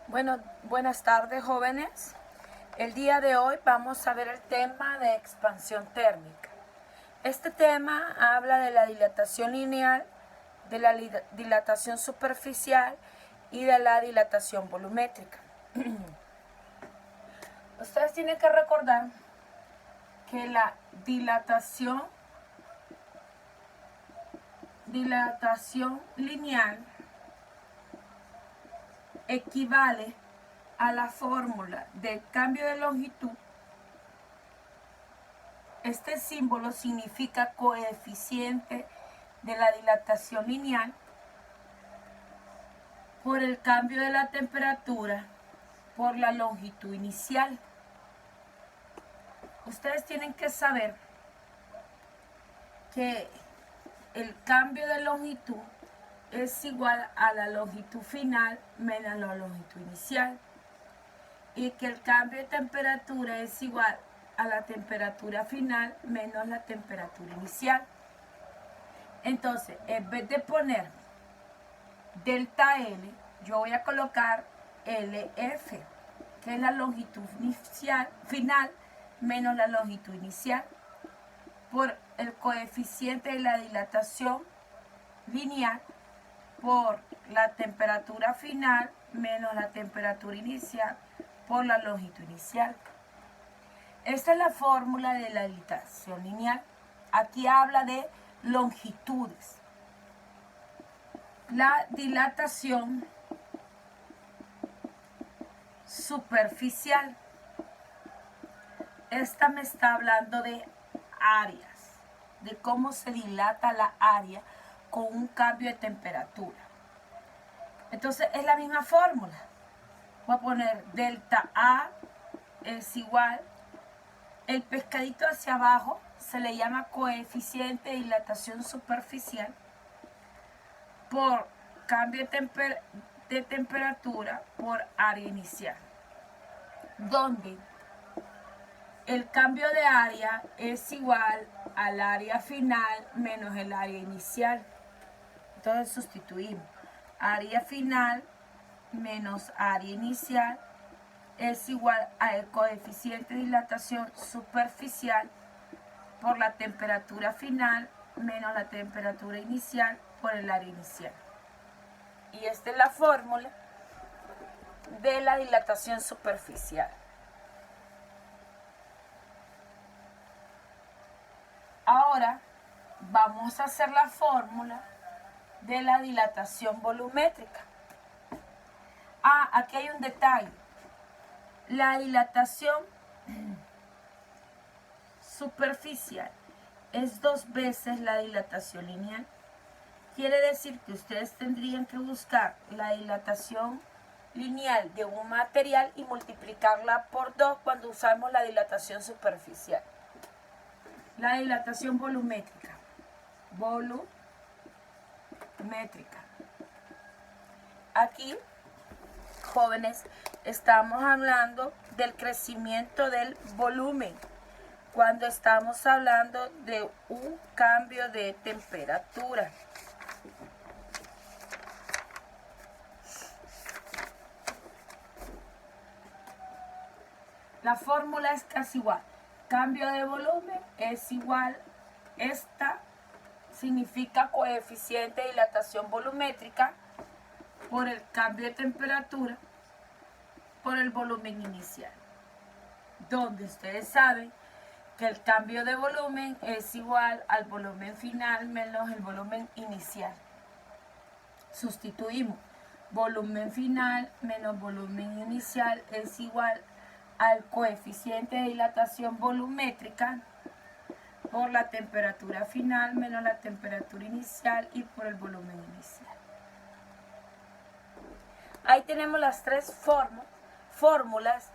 Bueno, buenas tardes, jóvenes. El día de hoy vamos a ver el tema de expansión térmica. Este tema habla de la dilatación lineal, de la dilatación superficial y de la dilatación volumétrica. Ustedes tienen que recordar que la dilatación lineal equivale a la fórmula del cambio de longitud. Este símbolo significa coeficiente de la dilatación lineal por el cambio de la temperatura por la longitud inicial. Ustedes tienen que saber que el cambio de longitud es igual a la longitud final menos la longitud inicial, y que el cambio de temperatura es igual a la temperatura final menos la temperatura inicial. Entonces, en vez de poner delta L, yo voy a colocar LF, que es la longitud final menos la longitud inicial, por el coeficiente de la dilatación lineal por la temperatura final menos la temperatura inicial por la longitud inicial. Esta es la fórmula de la dilatación lineal. Aquí habla de longitudes. La dilatación superficial. Esta me está hablando de áreas, de cómo se dilata la área con un cambio de temperatura. Entonces es la misma fórmula. Voy a poner delta A es igual, el pescadito hacia abajo se le llama coeficiente de dilatación superficial por cambio de temperatura por área inicial, donde el cambio de área es igual al área final menos el área inicial. Entonces sustituimos área final menos área inicial es igual al coeficiente de dilatación superficial por la temperatura final menos la temperatura inicial por el área inicial. Y esta es la fórmula de la dilatación superficial. Ahora vamos a hacer la fórmula de la dilatación volumétrica. Aquí hay un detalle. La dilatación superficial es 2 veces la dilatación lineal. Quiere decir que ustedes tendrían que buscar la dilatación lineal de un material y multiplicarla por 2 cuando usamos la dilatación superficial. La dilatación volumétrica. Aquí, jóvenes, estamos hablando del crecimiento del volumen cuando estamos hablando de un cambio de temperatura. La fórmula es casi igual. Cambio de volumen es igual, esta significa coeficiente de dilatación volumétrica por el cambio de temperatura por el volumen inicial, donde ustedes saben que el cambio de volumen es igual al volumen final menos el volumen inicial. Sustituimos volumen final menos volumen inicial es igual al coeficiente de dilatación volumétrica por la temperatura final menos la temperatura inicial y por el volumen inicial. Ahí tenemos las 3 fórmulas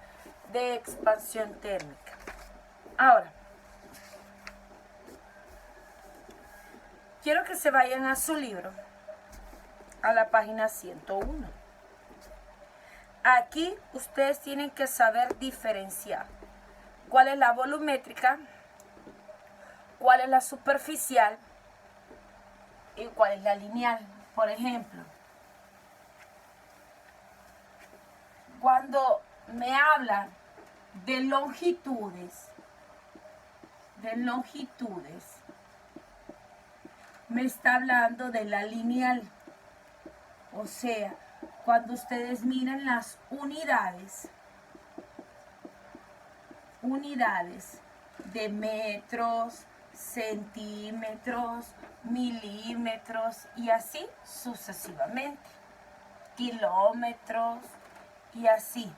de expansión térmica. Ahora, quiero que se vayan a su libro, a la página 101. Aquí ustedes tienen que saber diferenciar cuál es la volumétrica, cuál es la superficial y cuál es la lineal. Por ejemplo, cuando me hablan de longitudes, me está hablando de la lineal. O sea, cuando ustedes miran las unidades de metros, centímetros, milímetros y así sucesivamente, kilómetros y así.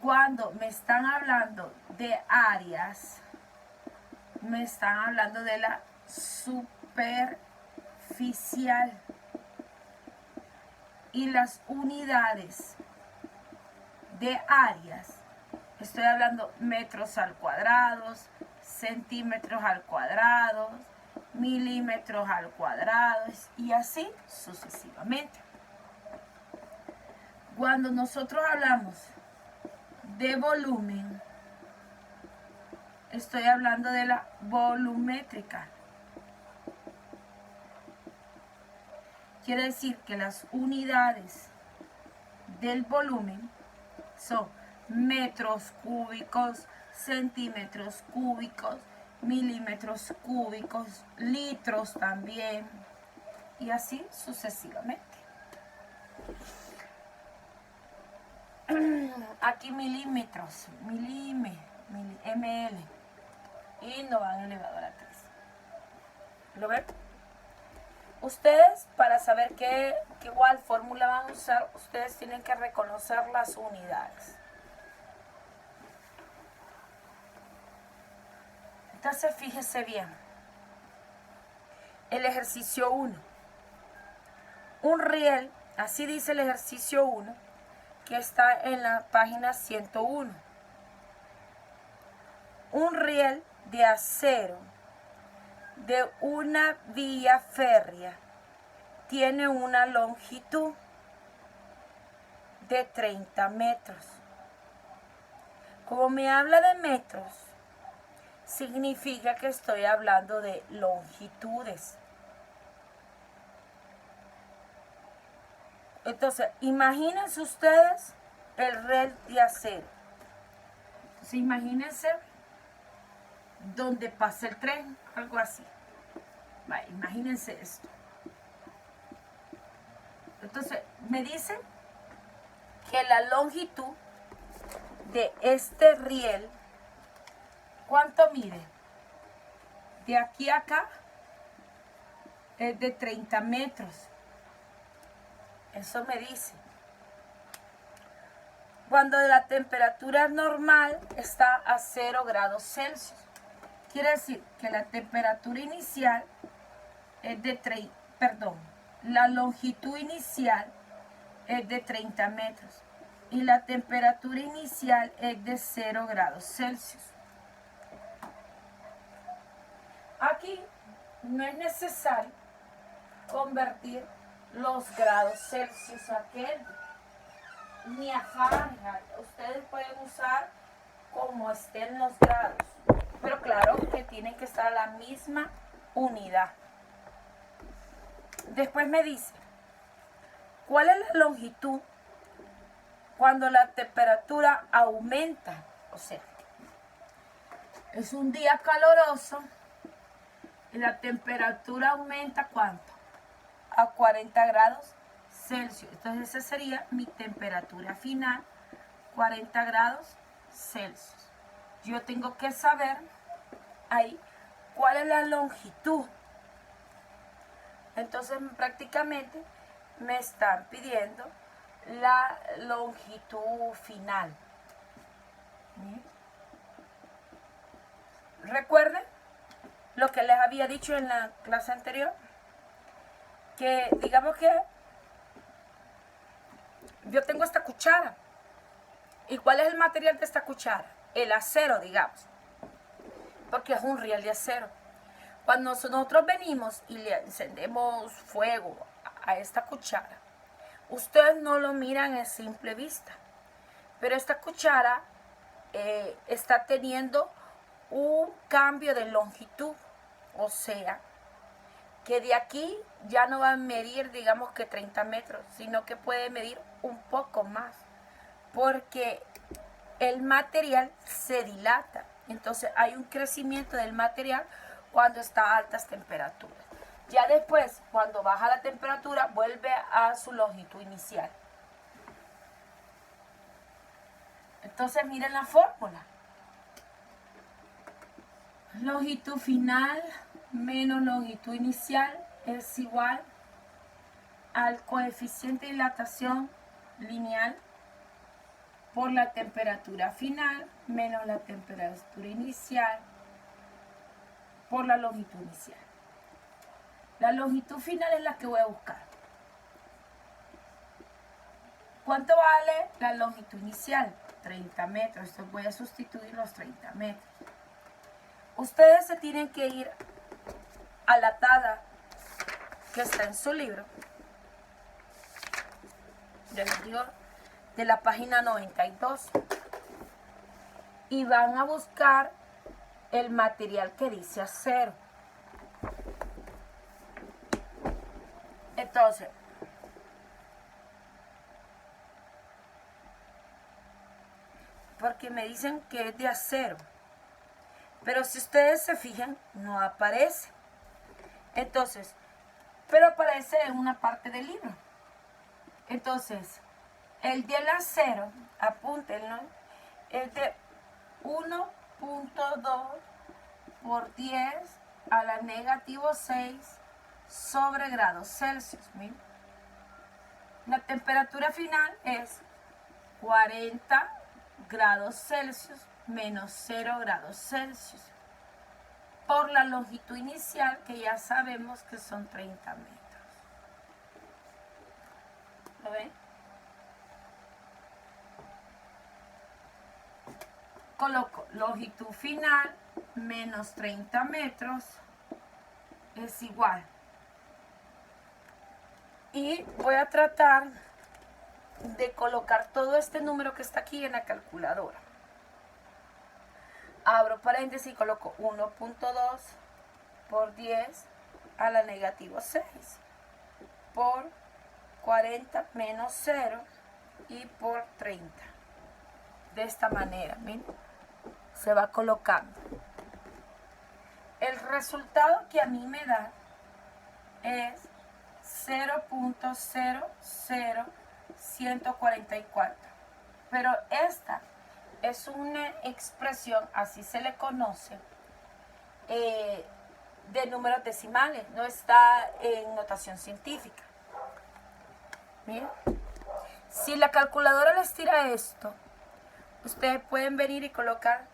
Cuando me están hablando de áreas, me están hablando de la superficial y las unidades de áreas. Estoy hablando metros al cuadrado, centímetros al cuadrado, milímetros al cuadrado y así sucesivamente. Cuando nosotros hablamos de volumen, estoy hablando de la volumétrica. Quiere decir que las unidades del volumen son metros cúbicos, centímetros cúbicos, milímetros cúbicos, litros también, y así sucesivamente. Aquí milímetros, ml, y no van elevado a la 3. ¿Lo ven? Ustedes, para saber qué igual fórmula van a usar, ustedes tienen que reconocer las unidades. Entonces, fíjese bien. El ejercicio 1. Un riel, así dice el ejercicio 1, que está en la página 101. Un riel de acero de una vía férrea tiene una longitud de 30 metros. Como me habla de metros, significa que estoy hablando de longitudes. Entonces, imagínense ustedes el riel de acero. Entonces, imagínense donde pasa el tren, algo así. Vale, imagínense esto. Entonces, me dicen que la longitud de este riel, ¿cuánto mide? De aquí a acá es de 30 metros. Eso me dice. Cuando la temperatura normal está a 0 grados Celsius. Quiere decir que la temperatura inicial es de la longitud inicial es de 30 metros y la temperatura inicial es de 0 grados Celsius. Aquí no es necesario convertir los grados Celsius a Kelvin ni a Fahrenheit. Ustedes pueden usar como estén los grados, pero claro que tienen que estar a la misma unidad. Después me dice, ¿cuál es la longitud cuando la temperatura aumenta? O sea, es un día caluroso y la temperatura aumenta ¿cuánto? A 40 grados Celsius. Entonces esa sería mi temperatura final, 40 grados Celsius. Yo tengo que saber ahí cuál es la longitud. Entonces prácticamente me están pidiendo la longitud final. ¿Sí? Recuerden lo que les había dicho en la clase anterior, que digamos que yo tengo esta cuchara. ¿Y cuál es el material de esta cuchara? El acero, digamos, porque es un riel de acero. Cuando nosotros venimos y le encendemos fuego a esta cuchara, ustedes no lo miran a simple vista, pero esta cuchara está teniendo un cambio de longitud, o sea, que de aquí ya no va a medir, digamos que 30 metros, sino que puede medir un poco más, porque el material se dilata. Entonces hay un crecimiento del material cuando está a altas temperaturas. Ya después, cuando baja la temperatura, vuelve a su longitud inicial. Entonces miren la fórmula. Longitud final menos longitud inicial es igual al coeficiente de dilatación lineal por la temperatura final menos la temperatura inicial por la longitud inicial. La longitud final es la que voy a buscar. ¿Cuánto vale la longitud inicial? 30 metros. Entonces voy a sustituir los 30 metros. Ustedes se tienen que ir a la tabla que está en su libro. Ya les digo, de la página 92. Y van a buscar el material que dice acero. Entonces, porque me dicen que es de acero, pero si ustedes se fijan, no aparece. Entonces, pero aparece en una parte del libro. Entonces, el del acero, apúntenlo, es de 1.2 por 10 a la negativo 6 sobre grados Celsius. Miren. La temperatura final es 40 grados Celsius menos 0 grados Celsius por la longitud inicial, que ya sabemos que son 30 metros. ¿Lo ven? Coloco longitud final menos 30 metros es igual. Y voy a tratar de colocar todo este número que está aquí en la calculadora. Abro paréntesis y coloco 1.2 por 10 a la negativo 6 por 40 menos 0 y por 30. De esta manera, miren, se va colocando. El resultado que a mí me da es 0.00144. Pero esta es una expresión, así se le conoce, de números decimales, no está en notación científica. Miren, si la calculadora les tira esto, ustedes pueden venir y colocar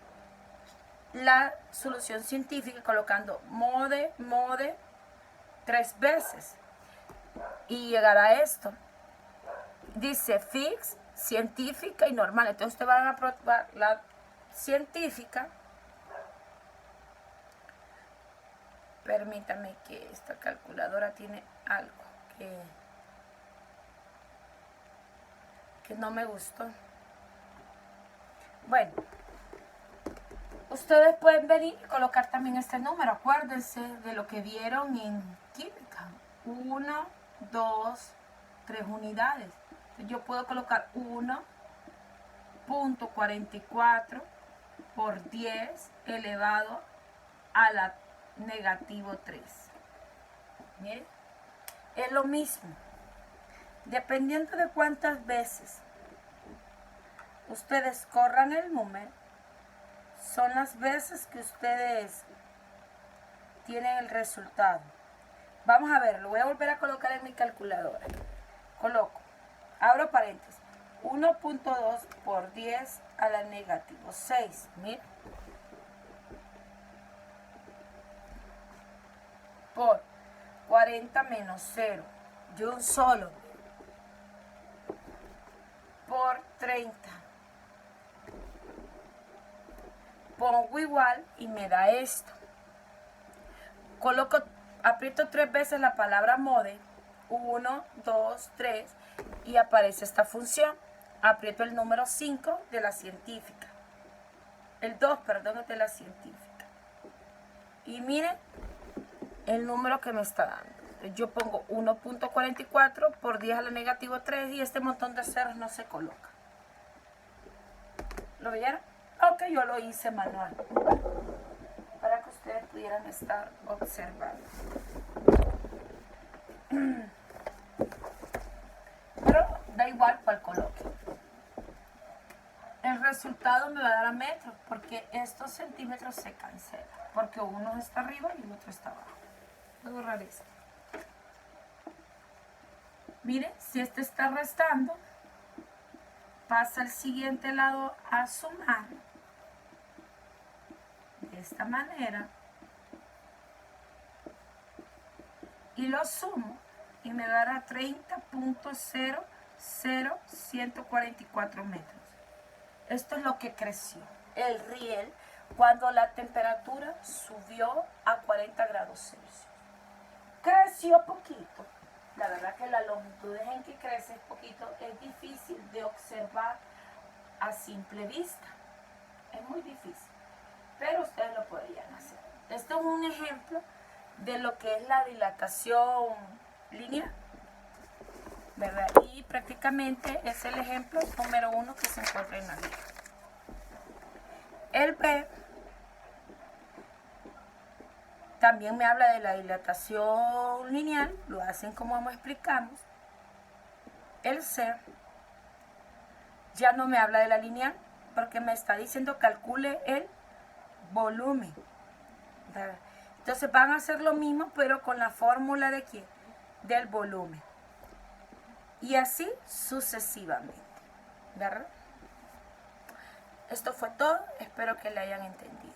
la solución científica colocando mode 3 veces y llegar a esto. Dice fix, científica y normal. Entonces ustedes van a probar la científica. Permítame, que esta calculadora tiene algo que no me gustó. Bueno, ustedes pueden venir y colocar también este número. Acuérdense de lo que vieron en química. 1, 2, 3 unidades. Yo puedo colocar 1.44 por 10 elevado a la negativo 3. Miren, es lo mismo. Dependiendo de cuántas veces ustedes corran el número, son las veces que ustedes tienen el resultado. Vamos a ver, lo voy a volver a colocar en mi calculadora. Coloco, abro paréntesis, 1.2 por 10 a la negativo 6. Miren. Por 40 menos 0, de un solo, por 30. Pongo igual y me da esto. Coloco, aprieto 3 veces la palabra mode, 1, 2, 3, y aparece esta función. Aprieto el número 5 de la científica. El 2, perdón, de la científica. Y miren, el número que me está dando. Yo pongo 1.44 por 10 a la negativo 3 y este montón de ceros no se coloca. ¿Lo vieron? Ok, yo lo hice manual para que ustedes pudieran estar observando. Pero da igual cuál coloque. El resultado me va a dar a metros porque estos centímetros se cancelan. Porque uno está arriba y el otro está abajo. Voy a borrar esto. Miren, si este está restando, pasa al siguiente lado a sumar. De esta manera. Y lo sumo y me dará 30.00144 metros. Esto es lo que creció el riel cuando la temperatura subió a 40 grados Celsius. Creció poquito. La verdad que la longitud en que crece poquito es difícil de observar a simple vista. Es muy difícil, pero ustedes lo podrían hacer. Esto es un ejemplo de lo que es la dilatación lineal, ¿verdad? Y prácticamente es el ejemplo número 1 que se encuentra en la guía. El B también me habla de la dilatación lineal, lo hacen como explicamos. El C ya no me habla de la lineal porque me está diciendo calcule el volumen, ¿verdad? Entonces van a hacer lo mismo, pero con la fórmula de ¿qué? Del volumen. Y así sucesivamente, ¿verdad? Esto fue todo. Espero que le hayan entendido.